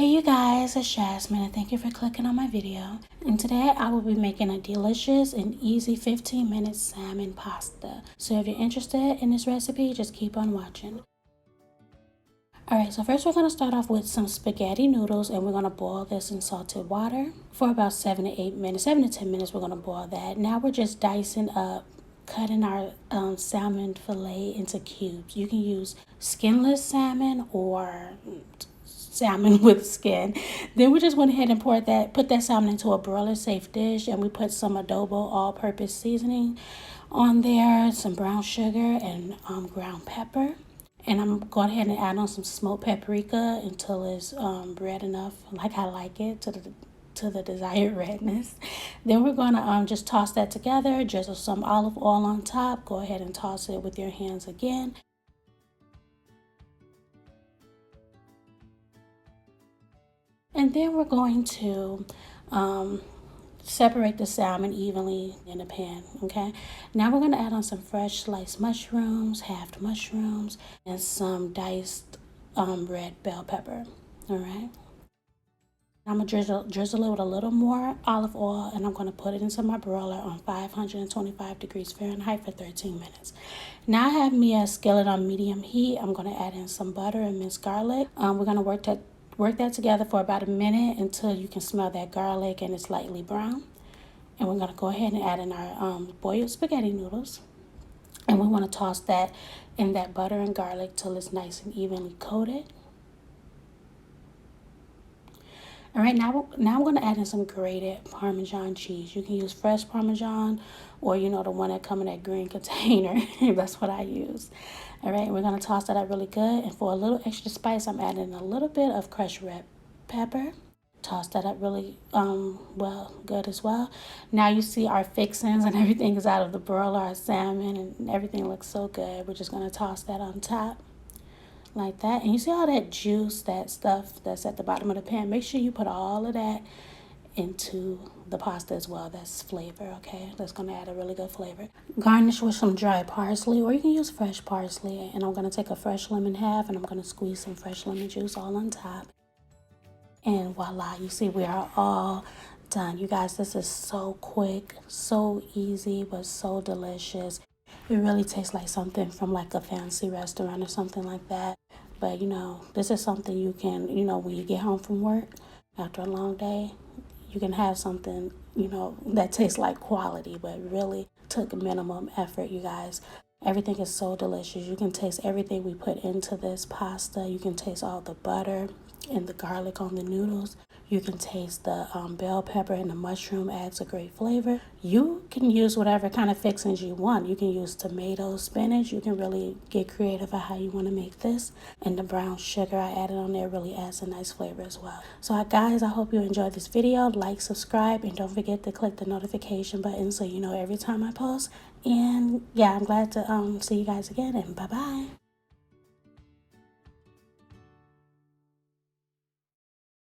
Hey you guys, it's Jasmine and thank you for clicking on my video. And today I will be making a delicious and easy 15-minute salmon pasta. So if you're interested in this recipe, just keep on watching. Alright, so first we're going to start off with some spaghetti noodles and we're going to boil this in salted water for about 7 to 10 minutes we're going to boil that. Now we're just dicing up, cutting our salmon fillet into cubes. You can use skinless salmon or salmon with skin. Then we just went ahead and put that salmon into a broiler safe dish, and we put some Adobo all-purpose seasoning on there, some brown sugar and ground pepper. And I'm going ahead and add on some smoked paprika until it's red enough, like I like it, to the desired redness. Then we're going to just toss that together, drizzle some olive oil on top. Go ahead and toss it with your hands again. And then we're going to separate the salmon evenly in the pan, okay? Now we're going to add on some fresh sliced mushrooms, halved mushrooms, and some diced red bell pepper, all right? I'm going to drizzle it with a little more olive oil, and I'm going to put it into my broiler on 525 degrees Fahrenheit for 13 minutes. Now I have me a skillet on medium heat. I'm going to add in some butter and minced garlic. We're going to work that together for about a minute until you can smell that garlic and it's lightly brown. And we're going to go ahead and add in our boiled spaghetti noodles. And we want to toss that in that butter and garlic till it's nice and evenly coated. All right, now I'm going to add in some grated Parmesan cheese. You can use fresh Parmesan or, the one that come in that green container. That's what I use. All right, we're going to toss that up really good. And for a little extra spice, I'm adding a little bit of crushed red pepper. Toss that up really good as well. Now you see our fixings and everything is out of the broiler, our salmon, and everything looks so good. We're just going to toss that on top. Like that. And you see all that juice, that stuff that's at the bottom of the pan. Make sure you put all of that into the pasta as well. That's flavor, okay? That's going to add a really good flavor. Garnish with some dry parsley, or you can use fresh parsley. And I'm going to take a fresh lemon half and I'm going to squeeze some fresh lemon juice all on top. And voila, you see we are all done. You guys, this is so quick, so easy, but so delicious. It really tastes like something from like a fancy restaurant or something like that. But, this is something you can, when you get home from work after a long day, you can have something, that tastes like quality, but really took minimum effort, you guys. Everything is so delicious. You can taste everything we put into this pasta. You can taste all the butter and the garlic on the noodles. You can taste the bell pepper and the mushroom adds a great flavor. You can use whatever kind of fixings you want. You can use tomatoes, spinach. You can really get creative at how you want to make this. And the brown sugar I added on there really adds a nice flavor as well. So guys, I hope you enjoyed this video. Like, subscribe, and don't forget to click the notification button so you know every time I post. And yeah, I'm glad to see you guys again, and bye-bye.